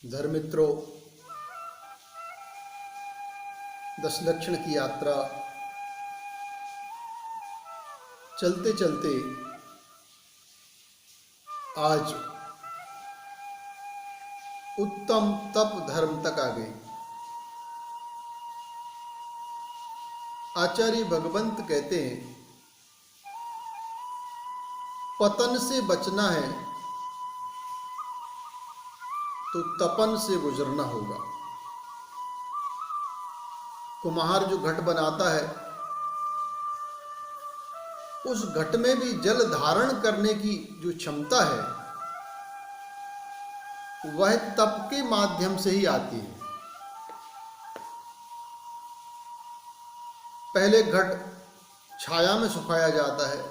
धर्मित्रों, दशलक्षण की यात्रा चलते चलते आज उत्तम तप धर्म तक आ गई। आचार्य भगवंत कहते हैं, पतन से बचना है तो तपन से गुजरना होगा। कुम्हार जो घट बनाता है, उस घट में भी जल धारण करने की जो क्षमता है वह तप के माध्यम से ही आती है। पहले घट छाया में सुखाया जाता है,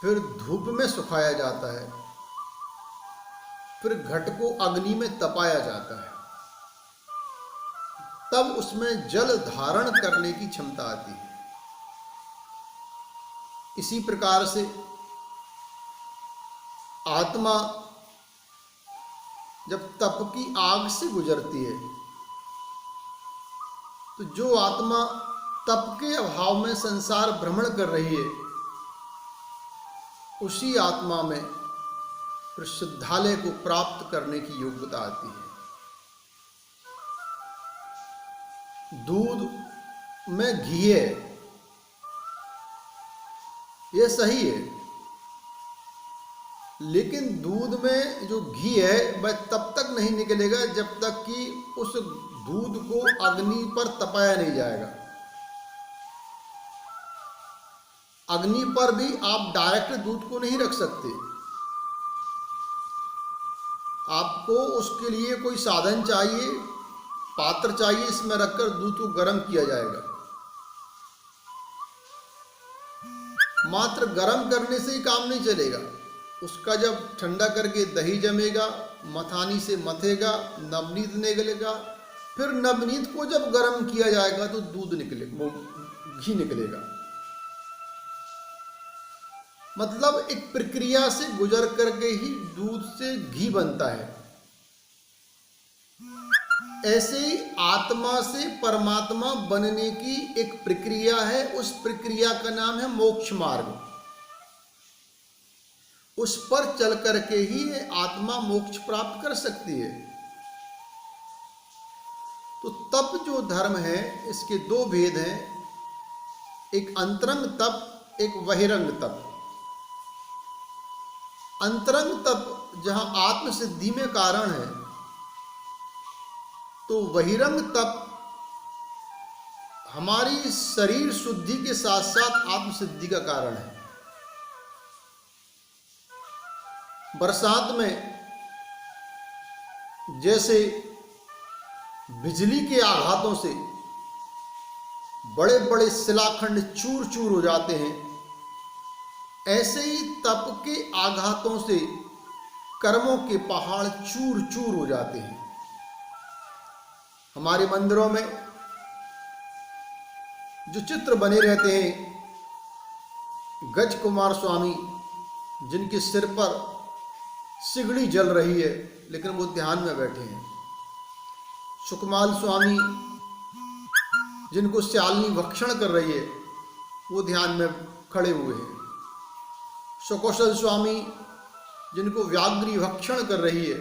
फिर धूप में सुखाया जाता है, फिर घट को अग्नि में तपाया जाता है, तब उसमें जल धारण करने की क्षमता आती है। इसी प्रकार से आत्मा जब तप की आग से गुजरती है तो जो आत्मा तप के अभाव में संसार भ्रमण कर रही है, उसी आत्मा में फिर शुद्धालय को प्राप्त करने की योग्यता आती है। दूध में घी है, यह सही है, लेकिन दूध में जो घी है वह तब तक नहीं निकलेगा जब तक कि उस दूध को अग्नि पर तपाया नहीं जाएगा। अग्नि पर भी आप डायरेक्ट दूध को नहीं रख सकते, आपको उसके लिए कोई साधन चाहिए, पात्र चाहिए, इसमें रखकर दूध को गर्म किया जाएगा। मात्र गर्म करने से ही काम नहीं चलेगा, उसका जब ठंडा करके दही जमेगा, मथानी से मथेगा, नवनीत निकलेगा, फिर नवनीत को जब गर्म किया जाएगा तो दूध निकलेगा, घी निकलेगा। मतलब एक प्रक्रिया से गुजर करके ही दूध से घी बनता है। ऐसे ही आत्मा से परमात्मा बनने की एक प्रक्रिया है, उस प्रक्रिया का नाम है मोक्ष मार्ग। उस पर चल करके ही आत्मा मोक्ष प्राप्त कर सकती है। तो तप जो धर्म है, इसके दो भेद हैं, एक अंतरंग तप, एक बहिरंग तप। अंतरंग तप जहां आत्म सिद्धि में कारण है, तो बहिरंग तप हमारी शरीर शुद्धि के साथ साथ आत्म सिद्धि का कारण है। बरसात में जैसे बिजली के आघातों से बड़े बड़े शिलाखंड चूर चूर हो जाते हैं, ऐसे ही तप के आघातों से कर्मों के पहाड़ चूर चूर हो जाते हैं। हमारे मंदिरों में जो चित्र बने रहते हैं, गज कुमार स्वामी जिनके सिर पर सिगड़ी जल रही है लेकिन वो ध्यान में बैठे हैं, सुकमाल स्वामी जिनको श्यालिनी भक्षण कर रही है वो ध्यान में खड़े हुए हैं, सुकौशल स्वामी जिनको व्याघ्री भक्षण कर रही है,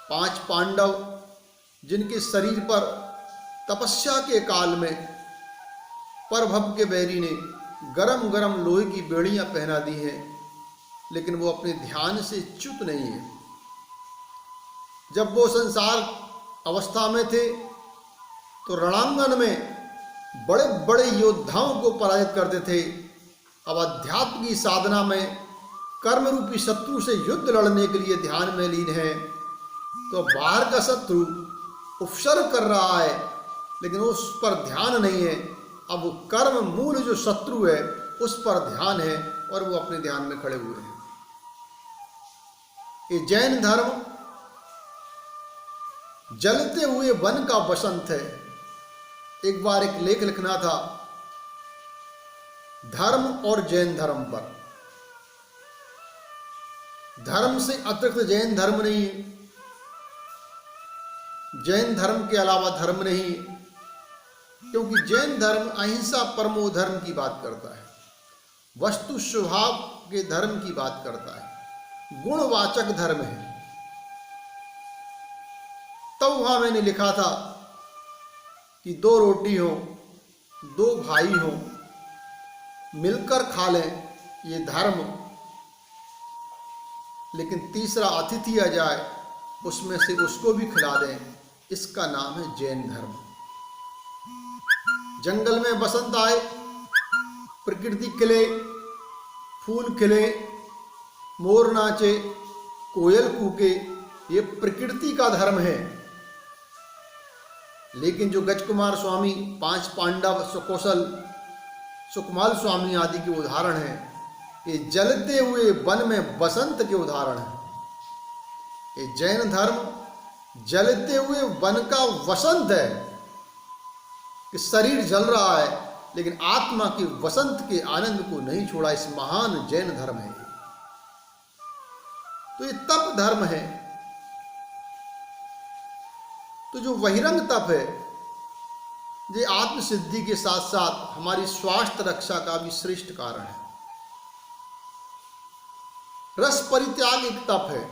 5 पांडव जिनके शरीर पर तपस्या के काल में परभव के बैरी ने गरम गरम लोहे की बेड़ियां पहना दी हैं, लेकिन वो अपने ध्यान से च्युत नहीं है। जब वो संसार अवस्था में थे तो रणांगन में बड़े बड़े योद्धाओं को पराजित करते थे। अब अध्यात्म की साधना में कर्म रूपी शत्रु से युद्ध लड़ने के लिए ध्यान में लीन है, तो बाहर का शत्रु उपसर्ग कर रहा है लेकिन उस पर ध्यान नहीं है। अब वो कर्म मूल जो शत्रु है उस पर ध्यान है और वो अपने ध्यान में खड़े हुए हैं। ये जैन धर्म जलते हुए वन का बसंत है। एक बार एक लेख लिखना था धर्म और जैन धर्म पर। धर्म से अतिरिक्त जैन धर्म नहीं है, जैन धर्म के अलावा धर्म नहीं है, क्योंकि जैन धर्म अहिंसा परमो धर्म की बात करता है, वस्तु स्वभाव के धर्म की बात करता है, गुणवाचक धर्म है। तब वहां मैंने लिखा था कि 2 रोटी हो, 2 भाई हो, मिलकर खा लें, ये धर्म, लेकिन तीसरा अतिथि आ जाए उसमें से उसको भी खिला दें, इसका नाम है जैन धर्म। जंगल में बसंत आए, प्रकृति खिले, फूल खिले, मोर नाचे, कोयल कूके, ये प्रकृति का धर्म है। लेकिन जो गजकुमार स्वामी, 5 पांडव, सुकौशल, सुकमाल स्वामी आदि के उदाहरण हैं, ये जलते हुए वन में बसंत के उदाहरण हैं। ये जैन धर्म जलते हुए वन का वसंत है कि शरीर जल रहा है लेकिन आत्मा के वसंत के आनंद को नहीं छोड़ा। इस महान जैन धर्म है। तो ये तप धर्म है। तो जो बहिरंग तप है, ये आत्मसिद्धि के साथ साथ हमारी स्वास्थ्य रक्षा का भी श्रेष्ठ कारण है। रस परित्याग एक तप है,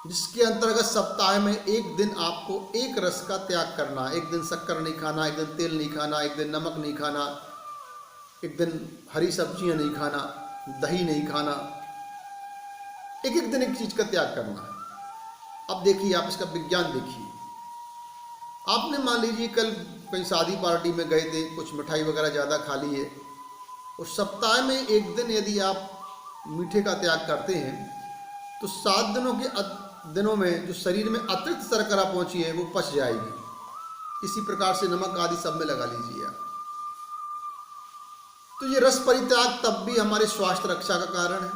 जिसके अंतर्गत सप्ताह में एक दिन आपको एक रस का त्याग करना। एक दिन शक्कर नहीं खाना, एक दिन तेल नहीं खाना, एक दिन नमक नहीं खाना, एक दिन हरी सब्जियां नहीं खाना, दही नहीं खाना। एक एक दिन एक चीज का त्याग करना है। अब देखिए, आप इसका विज्ञान देखिए। आपने मान लीजिए कल कहीं शादी पार्टी में गए थे, कुछ मिठाई वगैरह ज़्यादा खा ली है, और सप्ताह में एक दिन यदि आप मीठे का त्याग करते हैं तो 7 दिनों में जो शरीर में अतिरिक्त शर्करा पहुंची है वो पच जाएगी। इसी प्रकार से नमक आदि सब में लगा लीजिए आप। तो ये रस परित्याग तब भी हमारे स्वास्थ्य रक्षा का कारण है।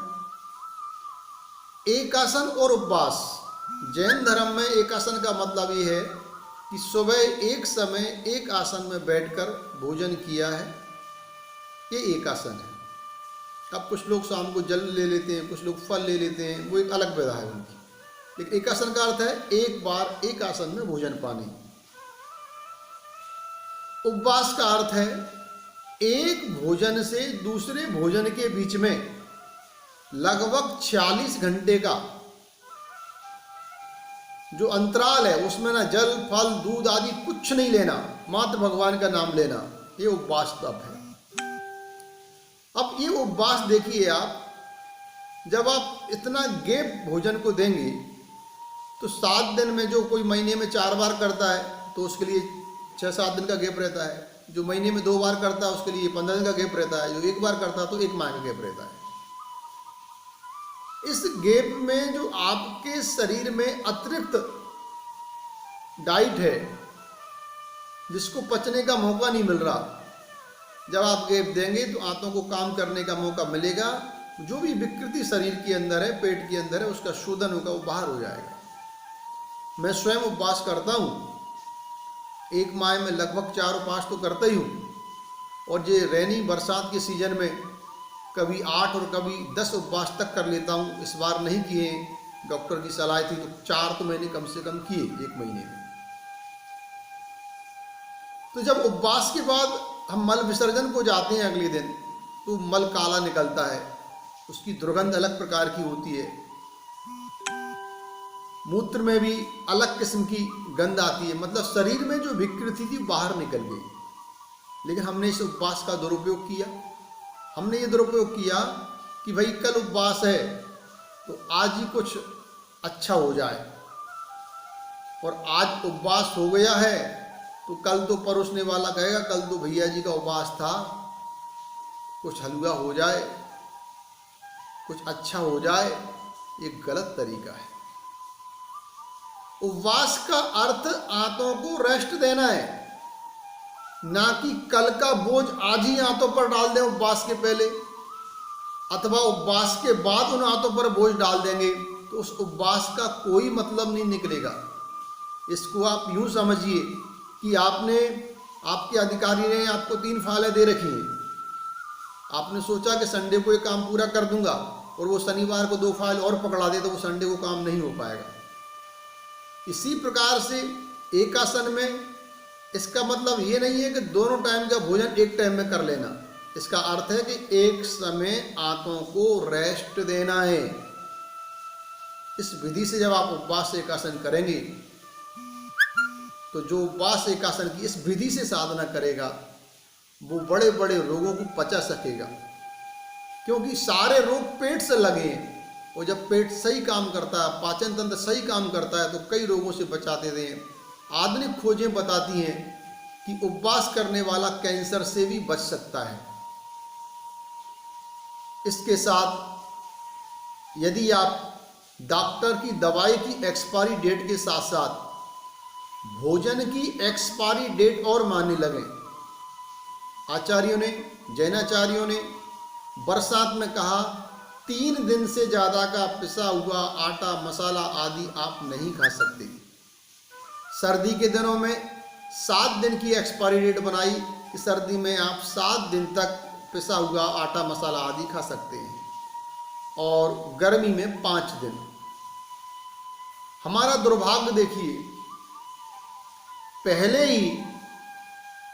एकासन और उपवास, जैन धर्म में एकासन का मतलब ये है कि सुबह एक समय एक आसन में बैठकर भोजन किया है, ये एकासन है। अब कुछ लोग शाम को जल ले लेते हैं, कुछ लोग फल ले लेते हैं, वो एक अलग विधा है उनकी। लेकिन एक आसन का अर्थ है एक बार एक आसन में भोजन पानी। उपवास का अर्थ है एक भोजन से दूसरे भोजन के बीच में लगभग 46 घंटे का जो अंतराल है, उसमें ना जल, फल, दूध आदि कुछ नहीं लेना, मात्र भगवान का नाम लेना। ये उपवास तप है। अब ये उपवास देखिए आप, जब आप इतना गैप भोजन को देंगे तो 7 दिन में जो कोई महीने में 4 बार करता है तो उसके लिए 6-7 दिन का गैप रहता है। जो महीने में 2 बार करता है उसके लिए 15 दिन का गैप रहता है। जो 1 बार करता है तो 1 माह का गैप रहता है। इस गैप में जो आपके शरीर में अतिरिक्त डाइट है, जिसको पचने का मौका नहीं मिल रहा, जब आप गैप देंगे तो आंतों को काम करने का मौका मिलेगा। जो भी विकृति शरीर के अंदर है, पेट के अंदर है, उसका शोधन होगा, वो बाहर हो जाएगा। मैं स्वयं उपवास करता हूँ। 1 माह में लगभग 4 उपवास तो करता ही हूँ। और ये रैनी बरसात के सीजन में कभी 8 और कभी 10 उपवास तक कर लेता हूँ। इस बार नहीं किए, डॉक्टर की सलाह थी, तो 4 तो मैंने कम से कम किए 1 महीने में। तो जब उपवास के बाद हम मल विसर्जन को जाते हैं अगले दिन, तो मल काला निकलता है, उसकी दुर्गंध अलग प्रकार की होती है। मूत्र में भी अलग किस्म की गंध आती है। मतलब शरीर में जो विकृति थी बाहर निकल गई। लेकिन हमने इस उपवास का दुरुपयोग किया। हमने ये दुरुपयोग किया कि भाई कल उपवास है तो आज ही कुछ अच्छा हो जाए, और आज उपवास हो गया है तो कल तो परोसने वाला कहेगा कल तो भैया जी का उपवास था, कुछ हलवा हो जाए, कुछ अच्छा हो जाए। ये गलत तरीका है। उपवास का अर्थ आंतों को रेस्ट देना है, ना कि कल का बोझ आज ही आंतों पर डाल दें उपवास के पहले, अथवा उपवास के बाद उन आंतों पर बोझ डाल देंगे तो उस उपवास का कोई मतलब नहीं निकलेगा। इसको आप यूं समझिए कि आपके अधिकारी ने आपको 3 फाइलें दे रखी हैं। आपने सोचा कि संडे को ये काम पूरा कर दूंगा, और वो शनिवार को 2 फाइल और पकड़ा दे तो वो संडे को काम नहीं हो पाएगा। इसी प्रकार से एक आसन में इसका मतलब ये नहीं है कि दोनों टाइम का भोजन एक टाइम में कर लेना। इसका अर्थ है कि एक समय आंतों को रेस्ट देना है। इस विधि से जब आप उपवास एकासन करेंगे तो जो उपवास एकासन की इस विधि से साधना करेगा वो बड़े बड़े रोगों को पचा सकेगा, क्योंकि सारे रोग पेट से लगे हैं। और जब पेट सही काम करता है, पाचन तंत्र सही काम करता है तो कई रोगों से बचाते हैं। आधुनिक खोजें बताती हैं कि उपवास करने वाला कैंसर से भी बच सकता है। इसके साथ यदि आप डॉक्टर की दवाई की एक्सपायरी डेट के साथ साथ भोजन की एक्सपायरी डेट और मानने लगे। आचार्यों ने, जैनाचार्यों ने बरसात में कहा 3 दिन से ज़्यादा का पिसा हुआ आटा, मसाला आदि आप नहीं खा सकते। सर्दी के दिनों में 7 दिन की एक्सपायरी डेट बनाई कि सर्दी में आप 7 दिन तक पिसा हुआ आटा, मसाला आदि खा सकते हैं, और गर्मी में 5 दिन। हमारा दुर्भाग्य देखिए, पहले ही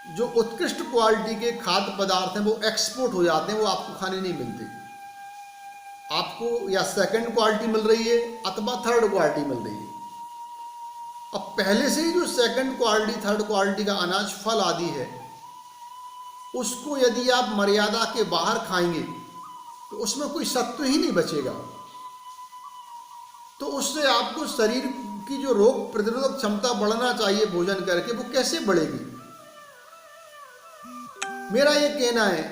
जो उत्कृष्ट क्वालिटी के खाद्य पदार्थ हैं वो एक्सपोर्ट हो जाते हैं, वो आपको खाने नहीं मिलते। आपको या सेकंड क्वालिटी मिल रही है अथवा थर्ड क्वालिटी मिल रही है। अब पहले से ही जो सेकंड क्वालिटी, थर्ड क्वालिटी का अनाज, फल आदि है, उसको यदि आप मर्यादा के बाहर खाएंगे तो उसमें कोई सत्व ही नहीं बचेगा। तो उससे आपको शरीर की जो रोग प्रतिरोधक क्षमता बढ़ना चाहिए भोजन करके, वो कैसे बढ़ेगी? मेरा ये कहना है,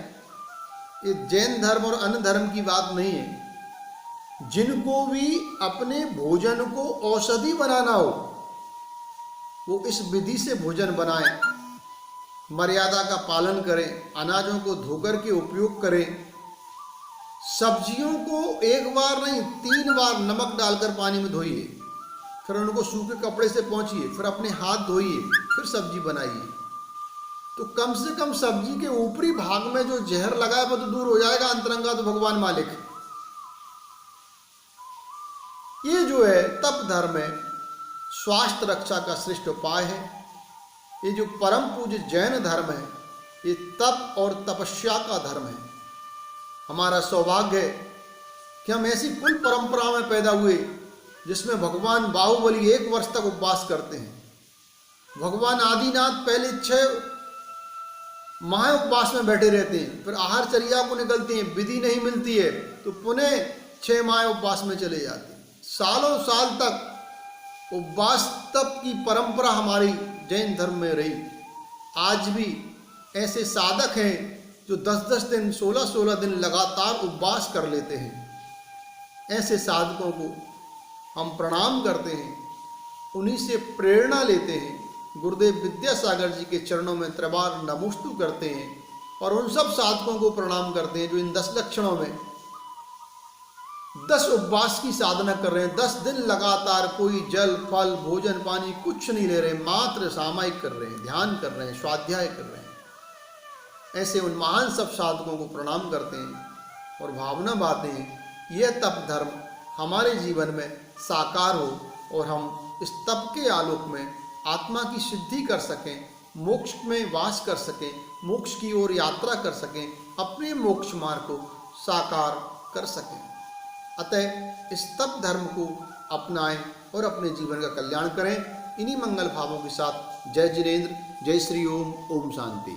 ये जैन धर्म और अन्य धर्म की बात नहीं है। जिनको भी अपने भोजन को औषधि बनाना हो वो इस विधि से भोजन बनाएं, मर्यादा का पालन करें, अनाजों को धोकर के उपयोग करें, सब्जियों को एक बार नहीं 3 बार नमक डालकर पानी में धोइए, फिर उनको सूखे कपड़े से पोंछिए, फिर अपने हाथ धोइए, फिर सब्जी बनाइए। तो कम से कम सब्जी के ऊपरी भाग में जो जहर लगा है वो तो दूर हो जाएगा। अंतरंगा तो भगवान मालिक। ये जो है तप धर्म है, स्वास्थ्य रक्षा का श्रेष्ठ उपाय है। ये जो परम पूज्य जैन धर्म है ये तप और तपस्या का धर्म है। हमारा सौभाग्य है कि हम ऐसी कुल परंपरा में पैदा हुए जिसमें भगवान बाहुबली 1 वर्ष तक उपवास करते हैं। भगवान आदिनाथ पहले 6 माह उपवास में बैठे रहते हैं, फिर आहारचर्या को निकलते हैं, विधि नहीं मिलती है तो पुनः 6 माह उपवास में चले जाते हैं। सालों साल तक उपवास तप की परंपरा हमारी जैन धर्म में रही। आज भी ऐसे साधक हैं जो 10-10 दिन, 16-16 दिन लगातार उपवास कर लेते हैं। ऐसे साधकों को हम प्रणाम करते हैं, उन्हीं से प्रेरणा लेते हैं। गुरुदेव विद्यासागर जी के चरणों में त्रिबार नमोस्तु करते हैं और उन सब साधकों को प्रणाम करते हैं जो इन 10 लक्षणों में 10 उपवास की साधना कर रहे हैं। 10 दिन लगातार कोई जल, फल, भोजन, पानी कुछ नहीं ले रहे, मात्र सामायिक कर रहे हैं, ध्यान कर रहे हैं, स्वाध्याय कर रहे हैं। ऐसे उन महान सब साधकों को प्रणाम करते हैं और भावना बातें हैं यह तप धर्म हमारे जीवन में साकार हो और हम इस तप के आलोक में आत्मा की सिद्धि कर सकें, मोक्ष में वास कर सकें, मोक्ष की ओर यात्रा कर सकें, अपने मोक्ष मार्ग को साकार कर सकें। अतः इस तप धर्म को अपनाएं और अपने जीवन का कल्याण करें। इन्हीं मंगल भावों के साथ जय जिनेंद्र, जय श्री ओम, ओम शांति।